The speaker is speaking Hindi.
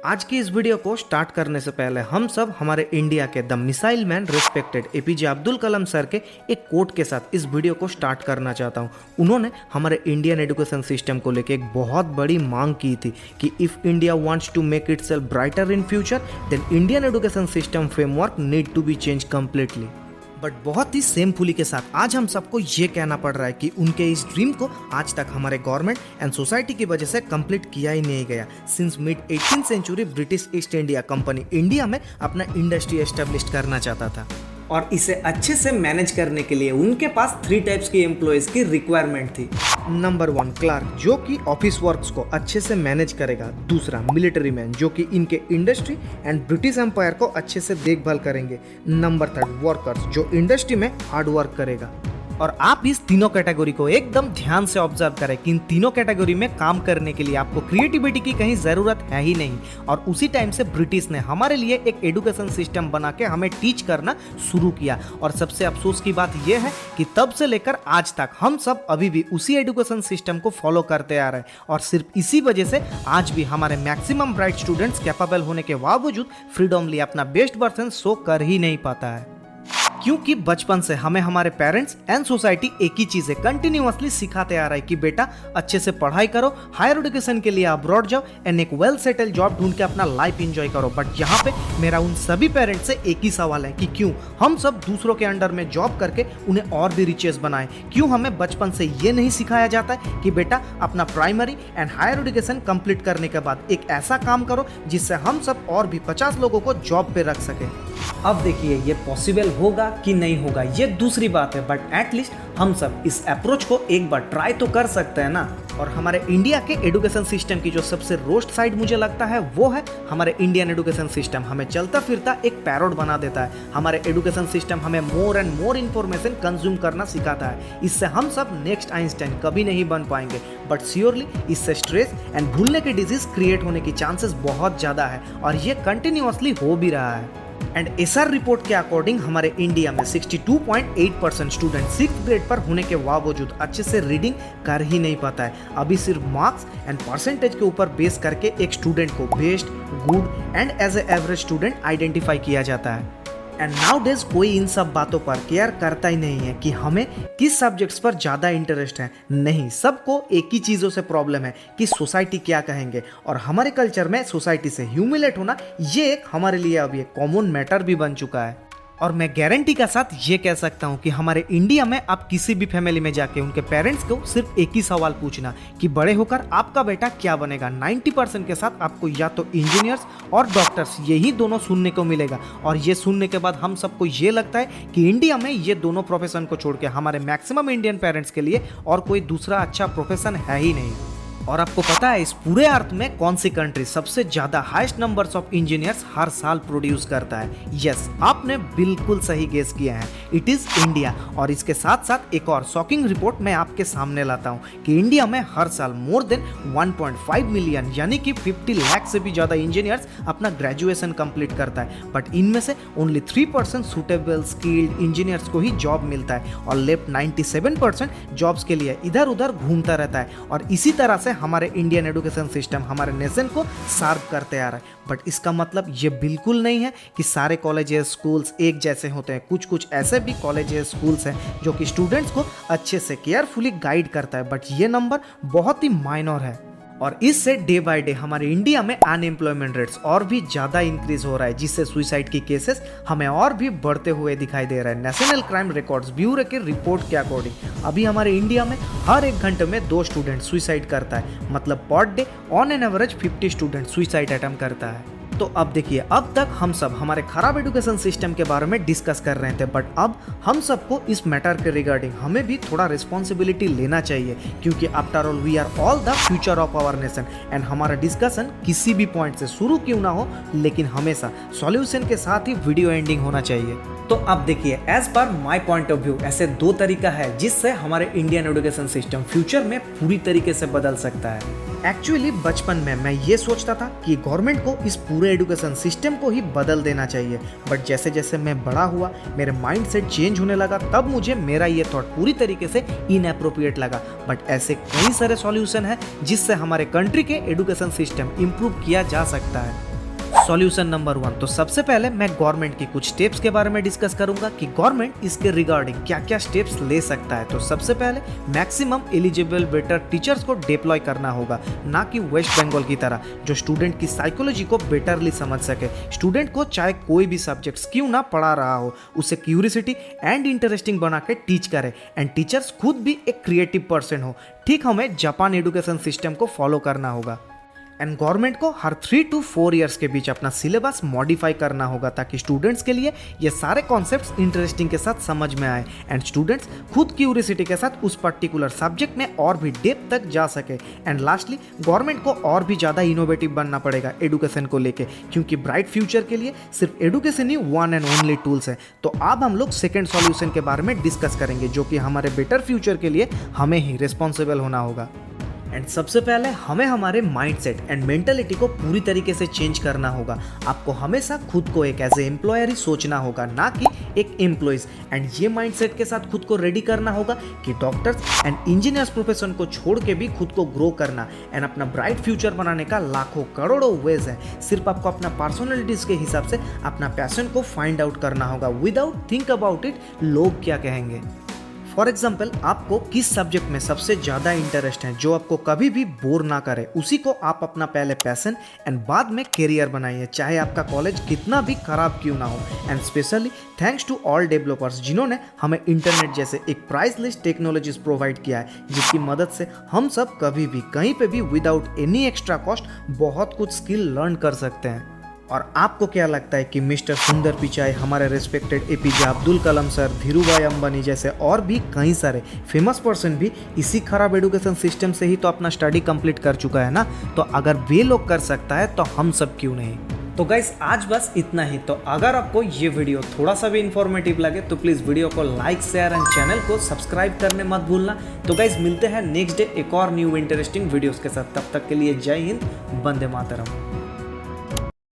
आज की इस वीडियो को स्टार्ट करने से पहले हम सब हमारे इंडिया के the missile man respected APJ Abdul Kalam sir के एक कोट के साथ इस वीडियो को स्टार्ट करना चाहता हूं। उन्होंने हमारे इंडियन एजुकेशन सिस्टम को लेकर एक बहुत बड़ी मांग की थी कि if India wants to make itself brighter in future then Indian education system framework need to be change completely. But बहुत ही सेमफुली के साथ आज हम सबको ये कहना पड़ रहा है कि उनके इस ड्रीम को आज तक हमारे गवर्नमेंट एंड सोसाइटी की वजह से कंप्लीट किया ही नहीं गया। Since mid 18th century British East India Company India में अपना इंडस्ट्री एस्टेब्लिश करना चाहता था और इसे अच्छे से मैनेज करने के लिए उनके पास 3 टाइप्स की एम्प्लॉयज की रिक्वायरमेंट थी। नंबर 1 क्लार्क जो कि ऑफिस वर्क्स को अच्छे से मैनेज करेगा। दूसरा मिलिट्री मैन जो कि इनके इंडस्ट्री एंड ब्रिटिश एम्पायर को अच्छे से देखभाल करेंगे। नंबर 3 वर्कर्स जो इंडस्ट्री में हार्ड वर्क करेगा। और आप इस तीनों कैटेगरी को एकदम ध्यान से ऑब्जर्व करें कि इन तीनों कैटेगरी में काम करने के लिए आपको क्रिएटिविटी की कहीं ज़रूरत है ही नहीं। और उसी टाइम से ब्रिटिश ने हमारे लिए एक एजुकेशन सिस्टम बना के हमें टीच करना शुरू किया। और सबसे अफसोस की बात यह है कि तब से लेकर आज तक हम सब अभी भी उसी एजुकेशन सिस्टम को फॉलो करते आ रहे हैं। और सिर्फ इसी वजह से आज भी हमारे मैक्सिमम ब्राइट स्टूडेंट्स कैपेबल होने के बावजूद फ्रीडमली अपना बेस्ट वर्जन शो कर ही नहीं पाता है, क्योंकि बचपन से हमें हमारे पेरेंट्स एंड सोसाइटी एक ही चीजें कंटिन्यूअसली सिखाते आ रहा है कि बेटा अच्छे से पढ़ाई करो, हायर एजुकेशन के लिए अब्रॉड जाओ एंड एक वेल सेटल जॉब ढूंढ के अपना लाइफ एंजॉय करो। बट यहाँ पे मेरा उन सभी पेरेंट्स से एक ही सवाल है कि क्यों हम सब दूसरों के अंडर में जॉब करके उन्हें और भी रिचेस बनाएं। क्यों हमें बचपन से ये नहीं सिखाया जाता है कि बेटा अपना primary and higher education complete करने के बाद एक ऐसा काम करो जिससे हम सब और भी 50 लोगों को जॉब पे रख सके। अब देखिए ये पॉसिबल होगा कि नहीं होगा ये दूसरी बात है, बट एटलीस्ट हम सब इस अप्रोच को एक बार ट्राई तो कर सकते हैं ना। और हमारे इंडिया के एजुकेशन सिस्टम की जो सबसे रोस्ट साइड मुझे लगता है वो है हमारे इंडियन एजुकेशन सिस्टम हमें चलता फिरता एक पैरोड बना देता है। हमारे एजुकेशन सिस्टम हमें more and more information consume करना सिखाता है। इससे हम सब नेक्स्ट आइंस्टाइन कभी नहीं बन पाएंगे, बट श्योरली इससे स्ट्रेस एंड भूलने की डिजीज क्रिएट होने की चांसेस बहुत ज़्यादा है और ये कंटिन्यूअसली हो भी रहा है। एंड एसआर रिपोर्ट के अकॉर्डिंग हमारे इंडिया में 62.8% स्टूडेंट 6th ग्रेड पर होने के बावजूद अच्छे से रीडिंग कर ही नहीं पाता है। अभी सिर्फ मार्क्स एंड परसेंटेज के ऊपर बेस करके एक स्टूडेंट को best, good and as a average student identify किया जाता है। एंड नाउ डेज कोई इन सब बातों पर केयर करता ही नहीं है कि हमें किस सब्जेक्ट्स पर ज़्यादा इंटरेस्ट है। नहीं, सबको एक ही चीज़ों से प्रॉब्लम है कि सोसाइटी क्या कहेंगे। और हमारे कल्चर में सोसाइटी से ह्यूमिलेट होना ये एक हमारे लिए अभी एक कॉमन मैटर भी बन चुका है। और मैं गारंटी के साथ ये कह सकता हूँ कि हमारे इंडिया में आप किसी भी फैमिली में जाके उनके पेरेंट्स को सिर्फ एक ही सवाल पूछना कि बड़े होकर आपका बेटा क्या बनेगा, 90% के साथ आपको या तो इंजीनियर्स और डॉक्टर्स यही दोनों सुनने को मिलेगा। और ये सुनने के बाद हम सबको ये लगता है कि इंडिया में ये दोनों प्रोफेशन को छोड़ के हमारे मैक्सिमम इंडियन पेरेंट्स के लिए और कोई दूसरा अच्छा प्रोफेशन है ही नहीं। और आपको पता है इस पूरे अर्थ में कौन सी कंट्री सबसे ज्यादा हाईएस्ट नंबर्स ऑफ इंजीनियर्स हर साल प्रोड्यूस करता है? यस, आपने बिल्कुल सही गेस किया है, इट इज इंडिया। और इसके साथ साथ एक और शॉकिंग रिपोर्ट मैं आपके सामने लाता हूं कि इंडिया में हर साल मोर देन 1.5 मिलियन यानी कि 50 लाख से भी ज्यादा इंजीनियर्स अपना ग्रेजुएशन कंप्लीट करता है। बट इनमें से ओनली 3% सुटेबल स्किल्ड इंजीनियर्स को ही जॉब मिलता है और लेफ्ट 97% जॉब्स के लिए इधर उधर घूमता रहता है। और इसी तरह से हमारे इंडियन एजुकेशन सिस्टम हमारे नेशन को सर्व करते आ रहा है। बट इसका मतलब ये बिल्कुल नहीं है कि सारे कॉलेजेस स्कूल्स एक जैसे होते हैं। कुछ कुछ ऐसे भी कॉलेजेस स्कूल्स हैं जो कि स्टूडेंट्स को अच्छे से केयरफुली गाइड करता है, बट ये नंबर बहुत ही माइनर है। और इससे डे बाय डे हमारे इंडिया में अनएम्प्लॉयमेंट रेट्स और भी ज़्यादा इंक्रीज हो रहा है, जिससे सुसाइड की केसेस हमें और भी बढ़ते हुए दिखाई दे रहा है। नेशनल क्राइम रिकॉर्ड्स ब्यूरो के रिपोर्ट के अकॉर्डिंग अभी हमारे इंडिया में हर 1 घंटे में 2 स्टूडेंट सुसाइड करता है, मतलब per day on an average 50 student suicide attempt करता है। तो अब देखिए, अब तक हम सब हमारे खराब एजुकेशन सिस्टम के बारे में डिस्कस कर रहे थे, बट अब हम सबको इस मैटर के रिगार्डिंग हमें भी थोड़ा रिस्पॉन्सिबिलिटी लेना चाहिए, क्योंकि after all we are all the future of our nation. And हमारा डिस्कशन किसी भी पॉइंट से शुरू क्यों ना हो, लेकिन हमेशा सॉल्यूशन के साथ ही वीडियो एंडिंग होना चाहिए। तो अब देखिए, as per my point of view ऐसे 2 तरीका है जिससे हमारे इंडियन एजुकेशन सिस्टम फ्यूचर में पूरी तरीके से बदल सकता है। एक्चुअली बचपन में मैं ये सोचता था कि गवर्नमेंट को इस पूरे एजुकेशन सिस्टम को ही बदल देना चाहिए, बट जैसे जैसे मैं बड़ा हुआ मेरे माइंड सेट चेंज होने लगा, तब मुझे मेरा ये थॉट पूरी तरीके से इनएप्रोप्रिएट लगा। बट ऐसे कई सारे सॉल्यूशन हैं जिससे हमारे कंट्री के एजुकेशन सिस्टम इम्प्रूव किया जा सकता है। Solution number 1। तो सबसे पहले मैं गवर्नमेंट की कुछ स्टेप्स के बारे में डिस्कस करूंगा कि गवर्नमेंट इसके रिगार्डिंग क्या क्या स्टेप्स ले सकता है। तो सबसे पहले मैक्सिमम एलिजिबल बेटर टीचर्स को डिप्लॉय करना होगा, ना कि वेस्ट बंगाल की तरह, जो स्टूडेंट की साइकोलॉजी को बेटरली समझ सके। स्टूडेंट को चाहे कोई भी सब्जेक्ट्स क्यों ना पढ़ा रहा हो, उसे क्यूरियोसिटी एंड इंटरेस्टिंग बना के टीच करे, एंड टीचर्स खुद भी एक क्रिएटिव पर्सन हो। ठीक हमें जापान एजुकेशन सिस्टम को फॉलो करना होगा। एंड गवर्नमेंट को हर 3 to 4 ईयर्स के बीच अपना सिलेबस मॉडिफाई करना होगा, ताकि स्टूडेंट्स के लिए ये सारे कॉन्सेप्ट्स इंटरेस्टिंग के साथ समझ में आए, एंड स्टूडेंट्स खुद क्यूरियोसिटी के साथ उस पर्टिकुलर सब्जेक्ट में और भी डेप्थ तक जा सके। एंड लास्टली गवर्नमेंट को और भी ज़्यादा इनोवेटिव बनना पड़ेगा एडुकेशन को लेके, क्योंकि ब्राइट फ्यूचर के लिए सिर्फ education he one and only tools है। तो अब हम लोग सेकेंड सॉल्यूशन के बारे में डिस्कस करेंगे, जो कि हमारे बेटर फ्यूचर के लिए हमें ही रिस्पॉन्सिबल होना होगा। एंड सबसे पहले हमें हमारे माइंडसेट एंड मेंटालिटी को पूरी तरीके से चेंज करना होगा। आपको हमेशा खुद को एक एज ए एम्प्लॉयर ही सोचना होगा, ना कि एक एम्प्लॉयज। एंड ये माइंडसेट के साथ खुद को रेडी करना होगा कि डॉक्टर्स एंड इंजीनियर्स प्रोफेशन को छोड़ के भी खुद को ग्रो करना एंड अपना ब्राइट फ्यूचर बनाने का लाखों करोड़ों वेज है। सिर्फ आपको अपना पर्सनैलिटीज के हिसाब से अपना पैशन को फाइंड आउट करना होगा, विदाउट थिंक अबाउट इट लोग क्या कहेंगे। फॉर एग्जाम्पल, आपको किस सब्जेक्ट में सबसे ज़्यादा इंटरेस्ट है, जो आपको कभी भी बोर ना करे, उसी को आप अपना पहले पैशन एंड बाद में करियर बनाइए, चाहे आपका कॉलेज कितना भी खराब क्यों ना हो। And specially thanks to all developers, जिन्होंने हमें इंटरनेट जैसे एक प्राइसलेस टेक्नोलॉजीज प्रोवाइड किया है, जिसकी मदद से हम सब कभी भी कहीं पे भी विदाउट एनी एक्स्ट्रा कॉस्ट बहुत कुछ स्किल लर्न कर सकते हैं। और आपको क्या लगता है कि मिस्टर सुंदर पिचाई, हमारे respected APJ Abdul Kalam sir, Dhirubhai Ambani जैसे और भी कई सारे फेमस पर्सन भी इसी खराब एजुकेशन सिस्टम से ही तो अपना स्टडी कंप्लीट कर चुका है ना। तो अगर वे लोग कर सकता है तो हम सब क्यों नहीं। तो गाइस आज बस इतना ही। तो अगर आपको ये वीडियो थोड़ा सा भी इन्फॉर्मेटिव लगे तो प्लीज़ वीडियो को लाइक, शेयर एंड चैनल को सब्सक्राइब करने मत भूलना। तो गाइस मिलते हैं नेक्स्ट डे एक और न्यू इंटरेस्टिंग वीडियोस के साथ। तब तक के लिए जय हिंद, वंदे मातरम।